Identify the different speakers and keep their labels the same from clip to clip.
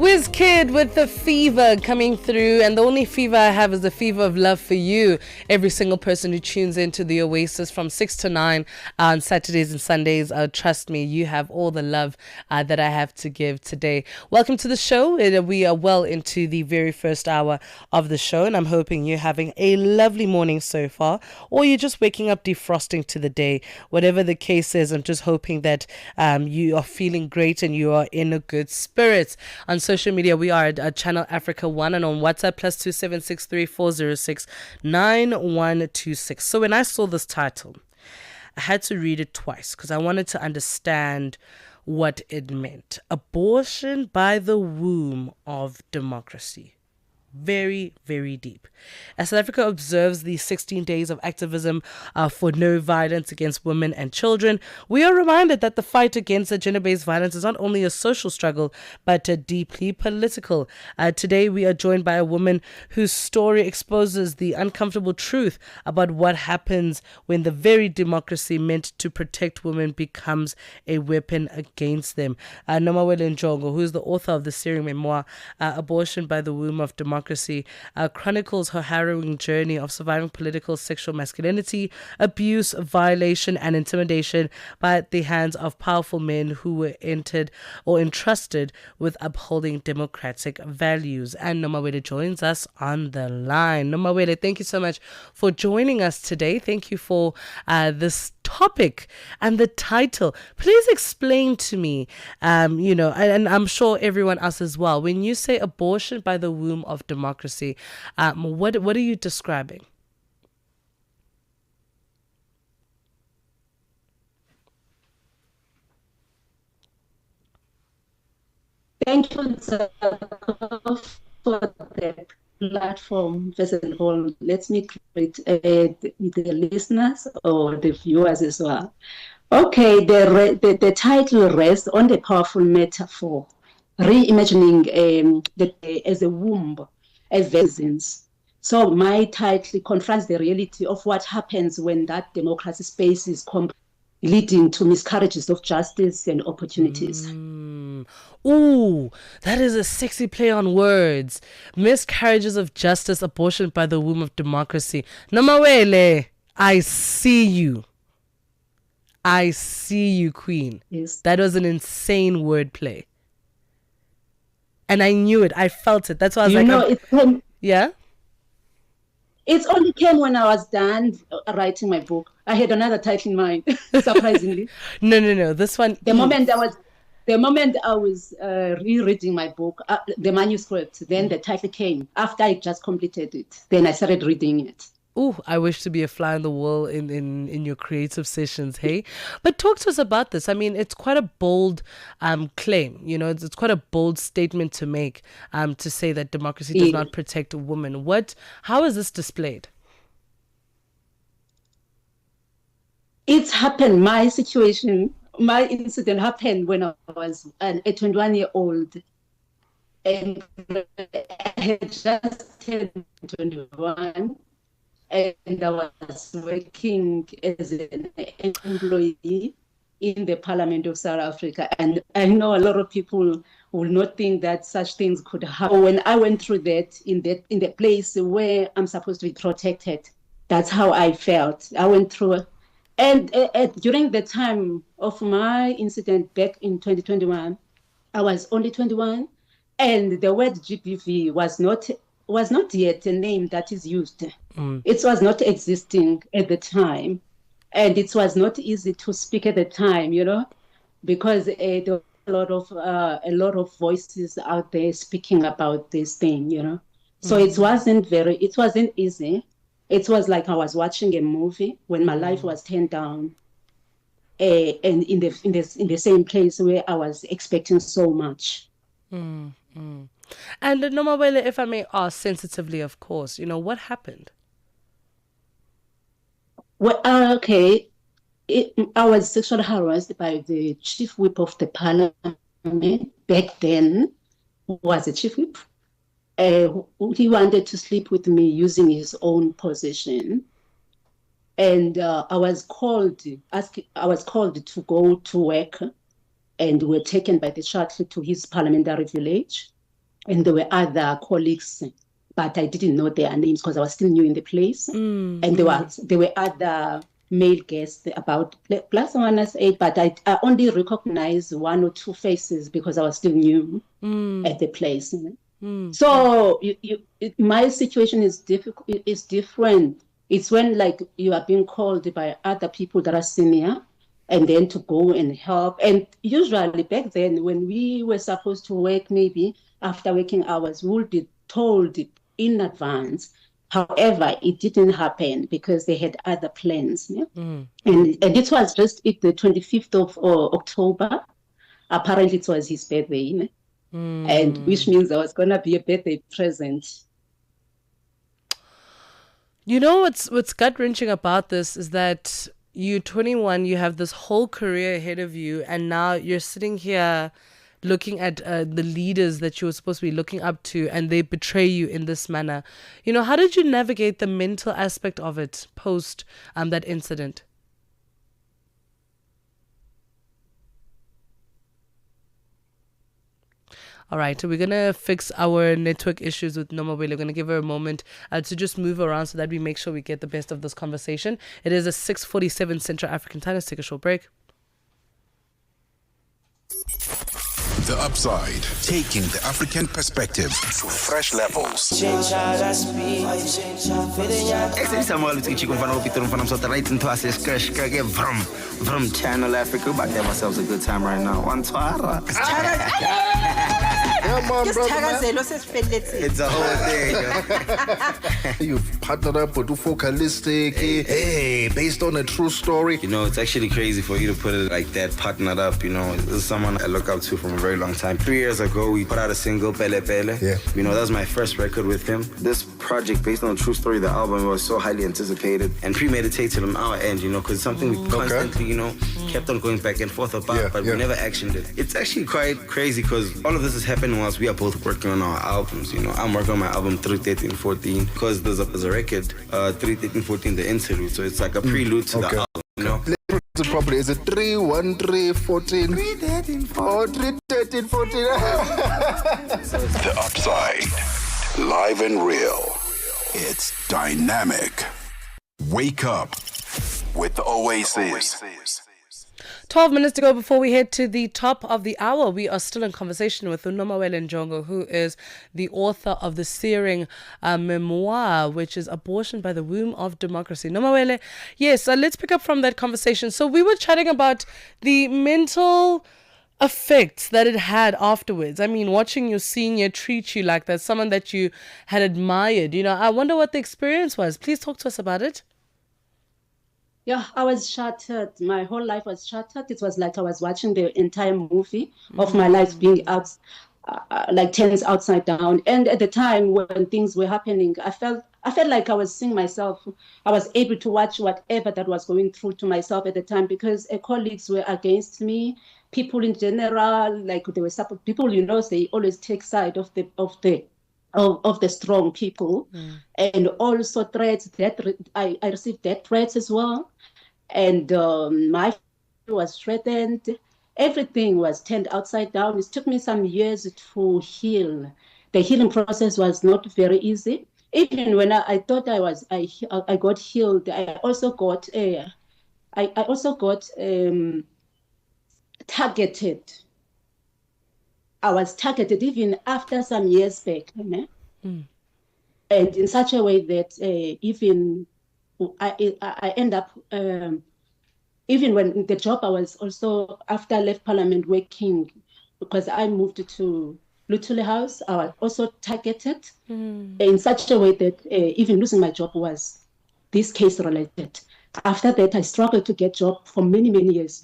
Speaker 1: Whiz Kid with the fever coming through, and the only fever I have is the fever of love for you. Every single person who tunes into the Oasis from 6 to 9 on Saturdays and Sundays, trust me, you have all the love that I have to give today. Welcome to the show. We are well into the very first hour of the show, and I'm hoping you're having a lovely morning so far, or you're just waking up defrosting to the day. Whatever the case is, I'm just hoping that you are feeling great and you are in a good spirit. On social media, we are at Channel Africa 1, and on WhatsApp +27634069126. So when I saw this title, I had to read it twice because I wanted to understand what it meant. Abortion by the womb of democracy. Very, very deep. As South Africa observes the 16 days of activism for no violence against women and children, we are reminded that the fight against gender-based violence is not only a social struggle, but deeply political. Today, we are joined by a woman whose story exposes the uncomfortable truth about what happens when the very democracy meant to protect women becomes a weapon against them. Nomawele Njongo, who is the author of the searing memoir, Abortion by the Womb of Democracy, chronicles her harrowing journey of surviving political sexual masculinity, abuse, violation, and intimidation by the hands of powerful men who were entrusted with upholding democratic values. And Nomawele joins us on the line. Nomawele, thank you so much for joining us today. Thank you for this topic and the title. Please explain to me, and I'm sure everyone else as well, when you say abortion by the womb of democracy, what are you describing?
Speaker 2: Thank you, Ntsako, for the platform. First of all, let me greet the listeners or the viewers as well. Okay, the title rests on the powerful metaphor, reimagining as a womb, a vessels. So my title confronts the reality of what happens when that democracy space is leading to miscarriages of justice and opportunities.
Speaker 1: Ooh, that is a sexy play on words. Miscarriages of justice, abortion by the womb of democracy. Nomawele, I see you. I see you, Queen.
Speaker 2: Yes.
Speaker 1: That was an insane wordplay. And I knew it. I felt it. That's why I was yeah?
Speaker 2: It only came when I was done writing my book. I had another title in mind, surprisingly.
Speaker 1: No. This one.
Speaker 2: The moment I was rereading my book, the manuscript, then the title came after I just completed it. Then I started reading it.
Speaker 1: Ooh, I wish to be a fly on the wall in your creative sessions, hey? But talk to us about this. I mean, it's quite a bold claim, it's quite a bold statement to make, to say that democracy does not protect women. How is this displayed?
Speaker 2: It's happened, my incident happened when I was a 21-year-old. And I had just turned 21. And I was working as an employee in the Parliament of South Africa. And I know a lot of people will not think that such things could happen. When I went through that in the place where I'm supposed to be protected, that's how I felt. I went through. And during the time of my incident back in 2021, I was only 21. And the word GBV was not yet a name that is used. It was not existing at the time, and it was not easy to speak at the time, because there were a lot of voices out there speaking about this thing, So it wasn't easy. It was like I was watching a movie when my life was turned down, and in the same place where I was expecting so much.
Speaker 1: And Nomawele, if I may ask sensitively, of course, what happened?
Speaker 2: Well, okay. I was sexually harassed by the chief whip of the parliament back then, who was a chief whip. He wanted to sleep with me using his own position. And I was called to go to work, and were taken by the shuttle to his parliamentary village. and there were other colleagues, but I didn't know their names because I was still new in the place. And there were other male guests, about plus one as 8, but I only recognized 1 or 2 faces because I was still new at the place. So my situation is difficult. It's different. It's when like you are being called by other people that are senior, and then to go and help. And usually back then, when we were supposed to work, maybe after working hours, we would be told in advance. However, it didn't happen because they had other plans. Yeah? And it was just the 25th of October. Apparently, it was his birthday. And which means there was going to be a birthday present.
Speaker 1: You know what's gut-wrenching about this is that you're 21, you have this whole career ahead of you, and now you're sitting here looking at the leaders that you were supposed to be looking up to, and they betray you in this manner. You know, how did you navigate the mental aspect of it post that incident? All right, so we're going to fix our network issues with Nomawele. We're going to give her a moment to just move around so that we make sure we get the best of this conversation. It is a 6:47 Central African time. Let's take a short break.
Speaker 3: The Upside, taking the African perspective to fresh levels.
Speaker 4: From Channel Africa, about to have ourselves a good time right now.
Speaker 3: Come on, brother, man.
Speaker 4: It's a whole thing.
Speaker 3: You've partnered up with Focalistic, based on a true story.
Speaker 4: You know, it's actually crazy for you to put it like that, partnered up. You know, this is someone I look up to from a very long time. 3 years ago, we put out a single, Pele Pele.
Speaker 3: Yeah.
Speaker 4: You know, that was my first record with him. This project, based on a true story, the album was so highly anticipated and premeditated on our end, you know, because something we constantly, you know, kept on going back and forth about, but we never actioned it. It's actually quite crazy because all of this is happening whilst we are both working on our albums. You know, I'm working on my album 31314 because there's a record, 31314, the interlude. So it's like a prelude to the album, you know.
Speaker 3: Probably is it 31314? 31314. The Upside, live and real. It's dynamic. Wake up with Oasis.
Speaker 1: 12 minutes to go before we head to the top of the hour. We are still in conversation with Nomawele Njongo, who is the author of the searing memoir, which is Abortion by the Womb of Democracy. Nomawele, yes, let's pick up from that conversation. So we were chatting about the mental effects that it had afterwards. I mean, watching your senior treat you like that, someone that you had admired, you know, I wonder what the experience was. Please talk to us about it.
Speaker 2: Yeah, I was shattered. My whole life was shattered. It was like I was watching the entire movie of my life being out, like turns upside down. And at the time when things were happening, I felt like I was seeing myself. I was able to watch whatever that was going through to myself at the time because colleagues were against me. People in general, like they were support people. You know, they always take side of the strong people, and also threats that I received death threats as well, and my was threatened. Everything was turned upside down. It took me some years to heal. The healing process was not very easy. Even when I thought I got healed, I also got targeted. I was targeted even after some years back, and in such a way that even I end up, even when the job I was also, after I left Parliament working, because I moved to Luthuli House, I was also targeted in such a way that even losing my job was this case related. After that, I struggled to get job for many, many years.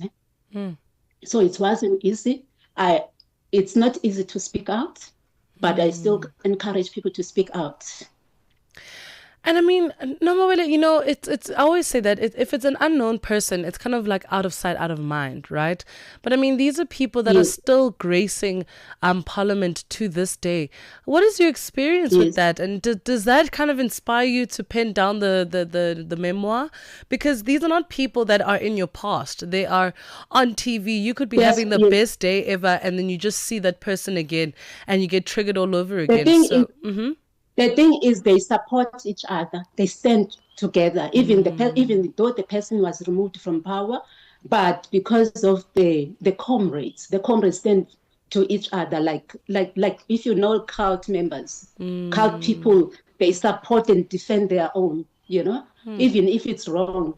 Speaker 2: So it wasn't easy. It's not easy to speak out, but I still encourage people to speak out.
Speaker 1: And I mean, Nomawele, you know, it's. I always say that if it's an unknown person, it's kind of like out of sight, out of mind, right? But I mean, these are people that are
Speaker 2: Yes.
Speaker 1: still gracing Parliament to this day. What is your experience with
Speaker 2: Yes.
Speaker 1: that? And does that kind of inspire you to pen down the memoir? Because these are not people that are in your past. They are on TV. You could be
Speaker 2: Yes,
Speaker 1: having the
Speaker 2: yes.
Speaker 1: best day ever, and then you just see that person again, and you get triggered all over
Speaker 2: The
Speaker 1: again.
Speaker 2: thing
Speaker 1: So.
Speaker 2: is, the thing is, they support each other. They stand together, even even though the person was removed from power, but because of the comrades stand to each other. Like if you know cult members, cult people, they support and defend their own. You know, even if it's wrong.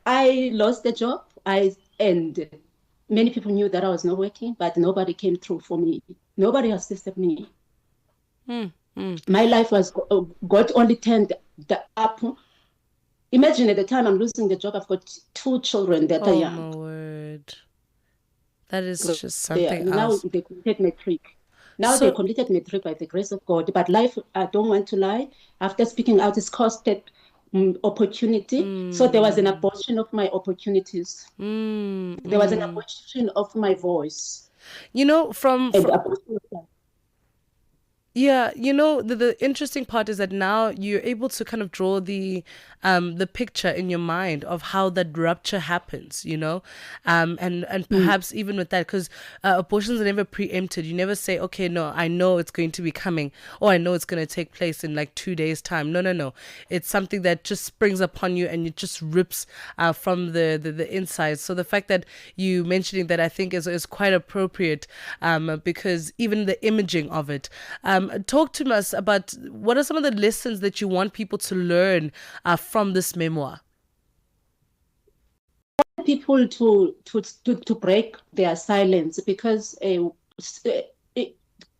Speaker 2: I lost the job. And many people knew that I was not working, but nobody came through for me. Nobody assisted me. My life was God only turned up. Imagine at the time I'm losing the job, I've got 2 children that are
Speaker 1: Oh
Speaker 2: young.
Speaker 1: my word. That is just
Speaker 2: They
Speaker 1: something
Speaker 2: now
Speaker 1: else.
Speaker 2: they completed matric. Now they
Speaker 1: So,
Speaker 2: completed matric by the grace of God. But life, I don't want to lie. After speaking out, it's costed opportunity. So there was an abortion of my opportunities. There was an abortion of my voice.
Speaker 1: you know, from
Speaker 2: And abortion of
Speaker 1: yeah, you know, the interesting part is that now you're able to kind of draw the picture in your mind of how that rupture happens, you know, and perhaps even with that, because abortions are never preempted. You never say, okay, no, I know it's going to be coming, or I know it's going to take place in like 2 days' time. No, no, no. It's something that just springs upon you and it just rips from the inside. So the fact that you mentioning that, I think is quite appropriate, because even the imaging of it. Talk to us about what are some of the lessons that you want people to learn from this memoir.
Speaker 2: people to break their silence, because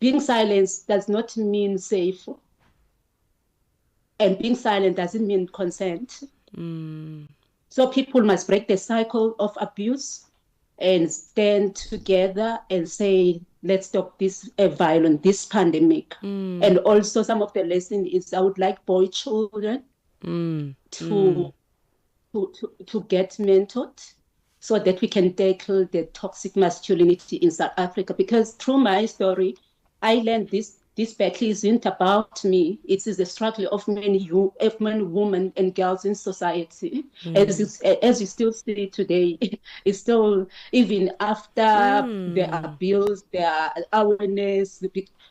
Speaker 2: being silent does not mean safe, and being silent doesn't mean consent. So people must break the cycle of abuse and stand together and say, let's stop this violence, this pandemic. And also some of the lesson is I would like boy children to get mentored so that we can tackle the toxic masculinity in South Africa. Because through my story, I learned this battle isn't about me. It is the struggle of many women and girls in society. As you still see today, it's still, even after the abuse, there are awareness.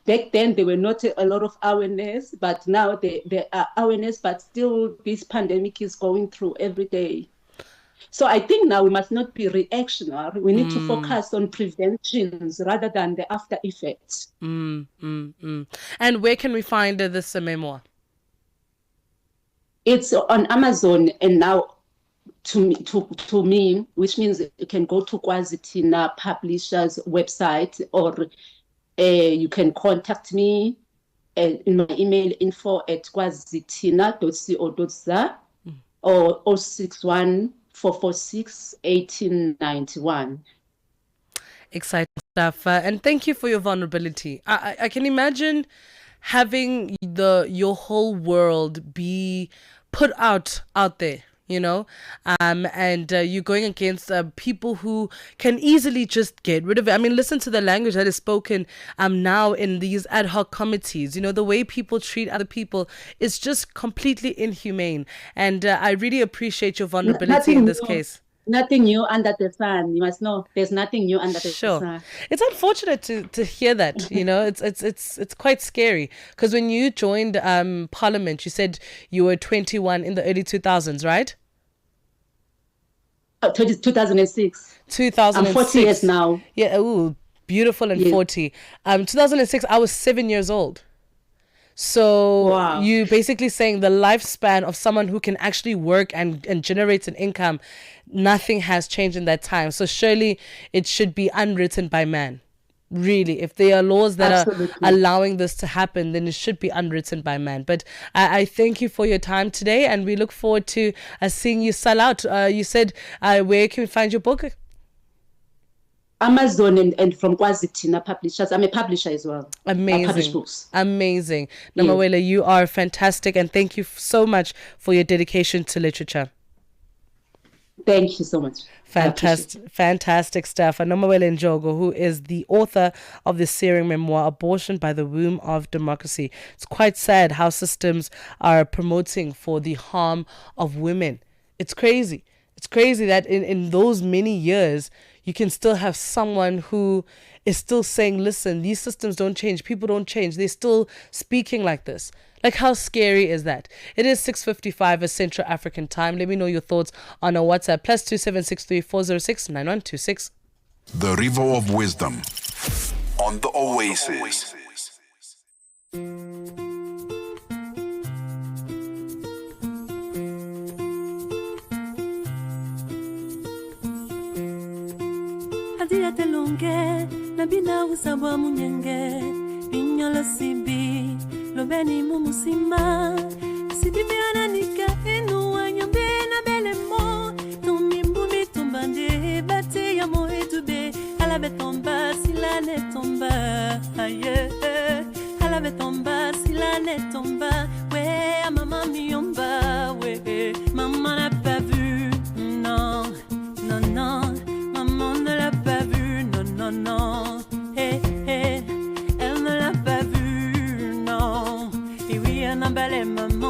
Speaker 2: Back then, there were not a lot of awareness, but now there are awareness, but still this pandemic is going through every day. So I think now we must not be reactionary. We need to focus on preventions rather than the after effects.
Speaker 1: And where can we find this memoir?
Speaker 2: It's on Amazon, and now to me, which means you can go to Kwazitina Publishers website, or you can contact me in my email info@kwazitina.co.za or 061 446 1891.
Speaker 1: Exciting stuff. And thank you for your vulnerability. I can imagine having your whole world be put out there, you know, and you're going against people who can easily just get rid of it. I mean, listen to the language that is spoken now in these ad hoc committees. You know, the way people treat other people is just completely inhumane. And I really appreciate your vulnerability in this case.
Speaker 2: Nothing new under the sun. You must know there's nothing new under the sun.
Speaker 1: It's unfortunate to hear that, you know. It's quite scary, because when you joined Parliament, you said you were 21 in the early 2000s, right?
Speaker 2: 2006.
Speaker 1: 2006.
Speaker 2: I'm 40 years now.
Speaker 1: Yeah, ooh, beautiful and 40. 2006, I was 7 years old. So
Speaker 2: wow.
Speaker 1: You basically saying the lifespan of someone who can actually work and generate an income, nothing has changed in that time. So surely it should be unwritten by man. Really, if there are laws that
Speaker 2: Absolutely.
Speaker 1: are allowing this to happen, then it should be unwritten by man. But I thank you for your time today, and we look forward to seeing you sell out. You said, where can we find your book?
Speaker 2: Amazon and from KwaZitina Publishers. I'm a publisher as well.
Speaker 1: Amazing.
Speaker 2: I publish books.
Speaker 1: Amazing. Nomawele, you are fantastic, and thank you so much for your dedication to literature.
Speaker 2: Thank you so much.
Speaker 1: Fantastic stuff. And Nomawele Njongo, who is the author of the searing memoir, Abortion by the Womb of Democracy. It's quite sad how systems are promoting for the harm of women. It's crazy. It's crazy that in those many years, you can still have someone who is still saying, listen, these systems don't change. People don't change. They're still speaking like this. Like, how scary is that? It is 6:55 as Central African time. Let me know your thoughts on our WhatsApp. +2763406 9126.
Speaker 3: The River of Wisdom on the Oasis.
Speaker 5: Adia telonge, nabina usabwa munyenge, binyola sibi, lobeni mumusima, sibi miana nika enu wanyambe na belemo, tumimbu mitumbande, bate ya moe tube, alabe tomba sila ne tomba, aye, alabe tomba sila ne tomba, we mama miomba, we maman n'a pas vu, non, non, non. Maman ne l'a pas vu, non, non, non. Hey, hey, elle ne l'a pas vu, non. Et oui, elle n'a pas les mamans.